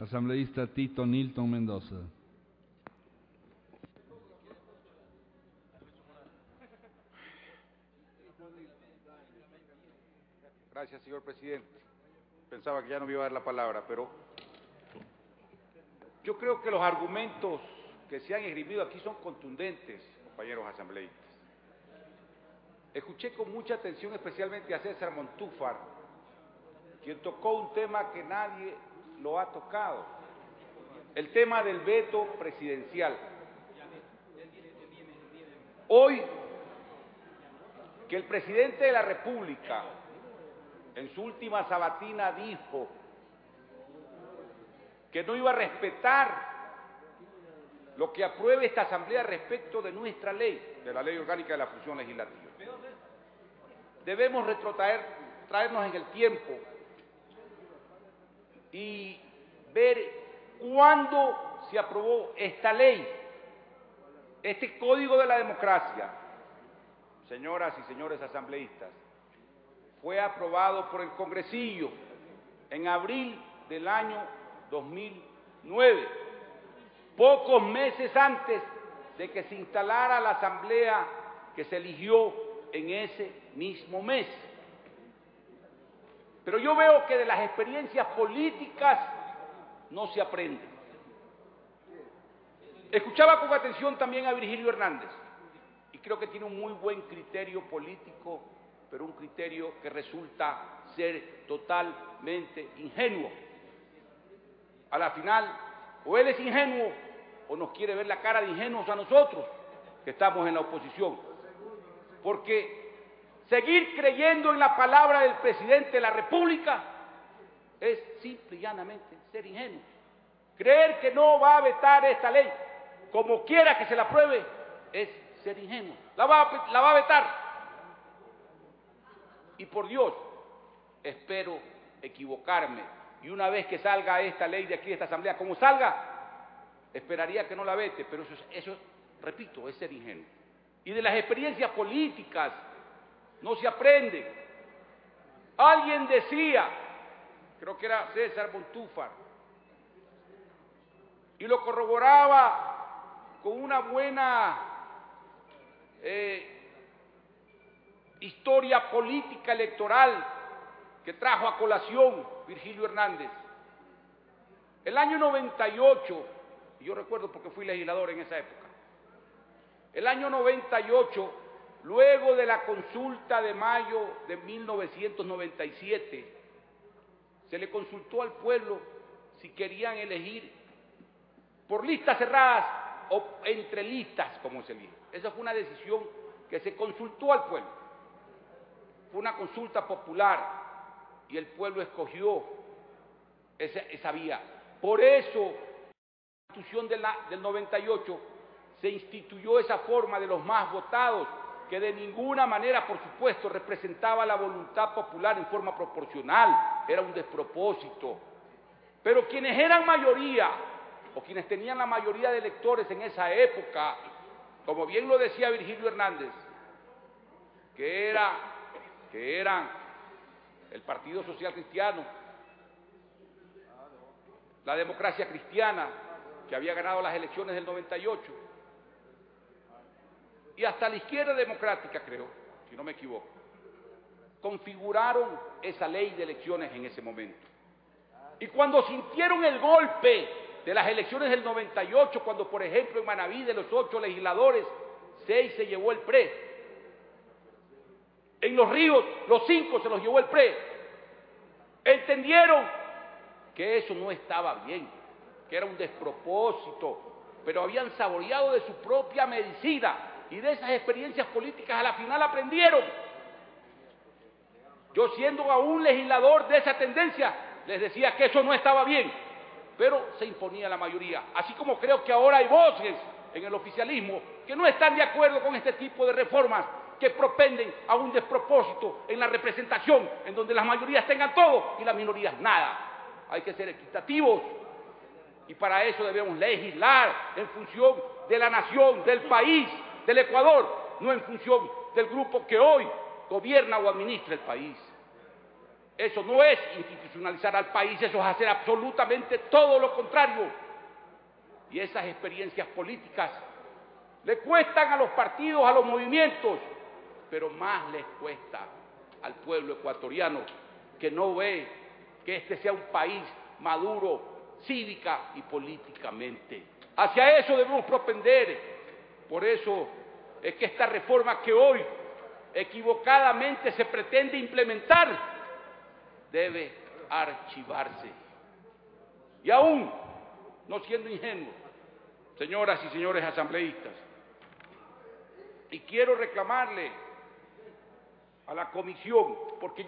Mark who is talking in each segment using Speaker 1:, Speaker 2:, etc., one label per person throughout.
Speaker 1: Asambleísta Tito Nilton Mendoza.
Speaker 2: Gracias, señor presidente. Pensaba que ya no me iba a dar la palabra, pero yo creo que los argumentos que se han esgrimido aquí son contundentes, compañeros asambleístas. Escuché con mucha atención especialmente a César Montúfar, quien tocó un tema que nadie lo ha tocado, el tema del veto presidencial. Hoy, que el presidente de la República, en su última sabatina, dijo que no iba a respetar lo que apruebe esta Asamblea respecto de nuestra ley, de la Ley Orgánica de la Función Legislativa. Debemos traernos en el tiempo y ver cuándo se aprobó esta ley, este Código de la Democracia. Señoras y señores asambleístas, fue aprobado por el Congresillo en abril del año 2009, pocos meses antes de que se instalara la Asamblea que se eligió en ese mismo mes. Pero yo veo que de las experiencias políticas no se aprende. Escuchaba con atención también a Virgilio Hernández, y creo que tiene un muy buen criterio político, pero un criterio que resulta ser totalmente ingenuo. A la final, o él es ingenuo, o nos quiere ver la cara de ingenuos a nosotros, que estamos en la oposición. Porque seguir creyendo en la palabra del presidente de la República es simple y llanamente ser ingenuo. Creer que no va a vetar esta ley, como quiera que se la apruebe, es ser ingenuo. La va a vetar. Y por Dios, espero equivocarme. Y una vez que salga esta ley de aquí, de esta Asamblea, como salga, esperaría que no la vete, pero eso, repito, es ser ingenuo. Y de las experiencias políticas no se aprende. Alguien decía, creo que era César Montúfar, y lo corroboraba con una buena historia política electoral que trajo a colación Virgilio Hernández. El año 98, y yo recuerdo porque fui legislador en esa época, el año 98, luego de la consulta de mayo de 1997, se le consultó al pueblo si querían elegir por listas cerradas o entre listas, como se elige. Esa fue una decisión que se consultó al pueblo. Fue una consulta popular y el pueblo escogió esa vía. Por eso, en la Constitución del 98 se instituyó esa forma de los más votados, que de ninguna manera, por supuesto, representaba la voluntad popular en forma proporcional, era un despropósito. Pero quienes eran mayoría, o quienes tenían la mayoría de electores en esa época, como bien lo decía Virgilio Hernández, que eran el Partido Social Cristiano, la Democracia Cristiana, que había ganado las elecciones del 98, y hasta la Izquierda Democrática, creo, si no me equivoco, configuraron esa ley de elecciones en ese momento. Y cuando sintieron el golpe de las elecciones del 98, cuando, por ejemplo, en Manaví, de los 8 legisladores, 6 se llevó el PRE, en Los Ríos, los 5 se los llevó el PRE, entendieron que eso no estaba bien, que era un despropósito, pero habían saboreado de su propia medicina y de esas experiencias políticas a la final aprendieron. Yo, siendo aún legislador de esa tendencia, les decía que eso no estaba bien, pero se imponía la mayoría. Así como creo que ahora hay voces en el oficialismo que no están de acuerdo con este tipo de reformas que propenden a un despropósito en la representación, en donde las mayorías tengan todo y las minorías nada. Hay que ser equitativos y para eso debemos legislar en función de la nación, del país, del Ecuador, no en función del grupo que hoy gobierna o administra el país. Eso no es institucionalizar al país, eso es hacer absolutamente todo lo contrario. Y esas experiencias políticas le cuestan a los partidos, a los movimientos, pero más les cuesta al pueblo ecuatoriano, que no ve que este sea un país maduro cívica y políticamente. Hacia eso debemos propender. Por eso es que esta reforma que hoy equivocadamente se pretende implementar debe archivarse. Y aún, no siendo ingenuo, señoras y señores asambleístas, y quiero reclamarle a la comisión, porque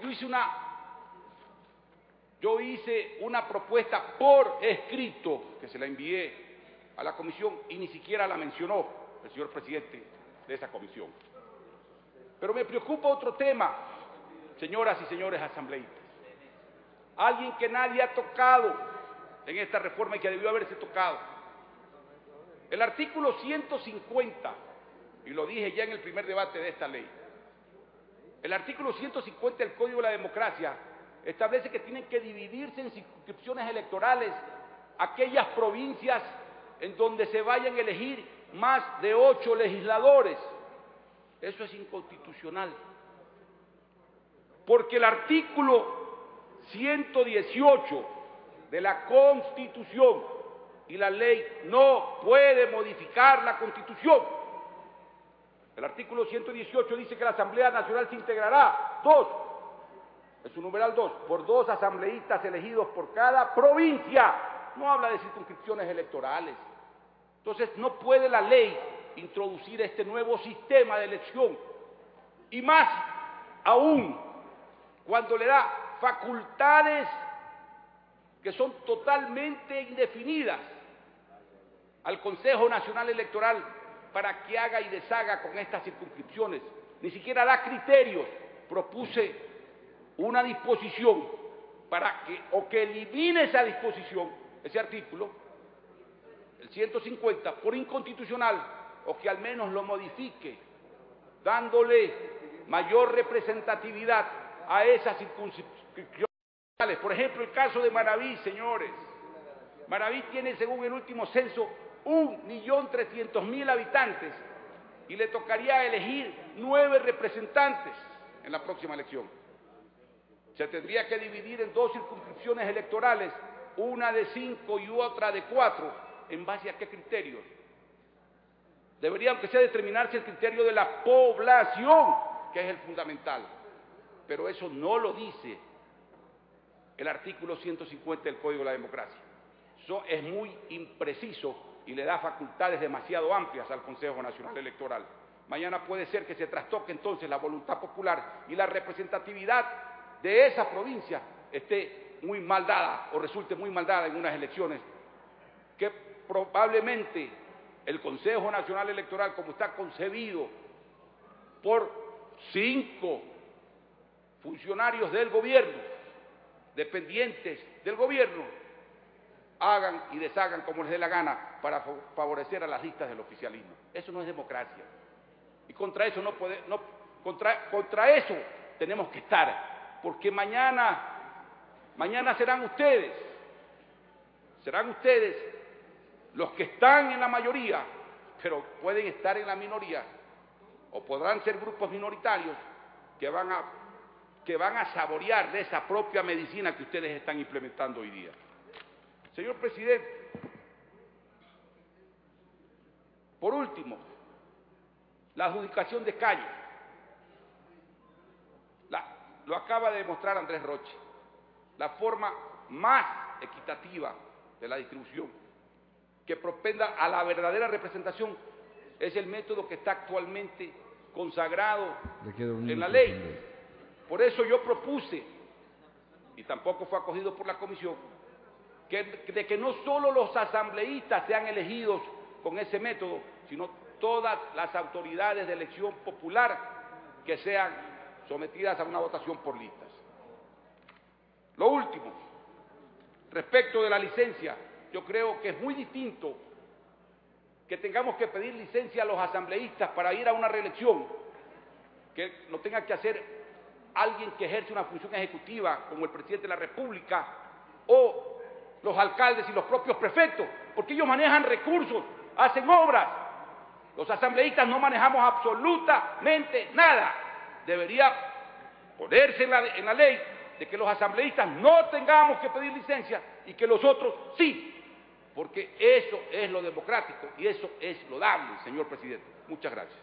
Speaker 2: yo hice una propuesta por escrito que se la envié a la comisión y ni siquiera la mencionó el señor presidente de esa comisión. Pero me preocupa otro tema, señoras y señores asambleístas. Alguien que nadie ha tocado en esta reforma y que debió haberse tocado. El artículo 150, y lo dije ya en el primer debate de esta ley, el artículo 150 del Código de la Democracia establece que tienen que dividirse en circunscripciones electorales aquellas provincias en donde se vayan a elegir más de 8 legisladores. Eso es inconstitucional, porque el artículo 118 de la Constitución y la ley no puede modificar la Constitución. El artículo 118 dice que la Asamblea Nacional se integrará, es un numeral 2, por 2 asambleístas elegidos por cada provincia. No habla de circunscripciones electorales. Entonces no puede la ley introducir este nuevo sistema de elección, y más aún cuando le da facultades que son totalmente indefinidas al Consejo Nacional Electoral para que haga y deshaga con estas circunscripciones. Ni siquiera da criterios. Propuse una disposición para que elimine esa disposición, ese artículo, el 150, por inconstitucional, o que al menos lo modifique, dándole mayor representatividad a esas circunscripciones. Por ejemplo, el caso de Manaví, señores. Manaví tiene, según el último censo, 1.300.000 habitantes y le tocaría elegir 9 representantes en la próxima elección. Se tendría que dividir en 2 circunscripciones electorales, una de 5 y otra de 4, ¿en base a qué criterios? Debería, aunque sea, determinarse el criterio de la población, que es el fundamental, pero eso no lo dice el artículo 150 del Código de la Democracia. Eso es muy impreciso y le da facultades demasiado amplias al Consejo Nacional Electoral. Mañana puede ser que se trastoque entonces la voluntad popular y la representatividad de esa provincia esté muy mal dada o resulte muy mal dada en unas elecciones que probablemente el Consejo Nacional Electoral, como está concebido por 5 funcionarios del gobierno, dependientes del gobierno, hagan y deshagan como les dé la gana para favorecer a las listas del oficialismo. Eso no es democracia. Y contra eso contra eso tenemos que estar, porque mañana serán ustedes los que están en la mayoría, pero pueden estar en la minoría, o podrán ser grupos minoritarios que van a saborear de esa propia medicina que ustedes están implementando hoy día. Señor presidente, por último, la adjudicación de calles. Lo acaba de demostrar Andrés Roche. La forma más equitativa de la distribución, que propenda a la verdadera representación, es el método que está actualmente consagrado en la ley. Por eso yo propuse, y tampoco fue acogido por la comisión, de que no solo los asambleístas sean elegidos con ese método, sino todas las autoridades de elección popular que sean sometidas a una votación por listas. Lo último, respecto de la licencia, yo creo que es muy distinto que tengamos que pedir licencia a los asambleístas para ir a una reelección, que lo tenga que hacer alguien que ejerce una función ejecutiva, como el presidente de la República, o los alcaldes y los propios prefectos, porque ellos manejan recursos, hacen obras. Los asambleístas no manejamos absolutamente nada. Debería ponerse en la ley de que los asambleístas no tengamos que pedir licencia y que los otros sí, porque eso es lo democrático y eso es lo dable, señor presidente. Muchas gracias.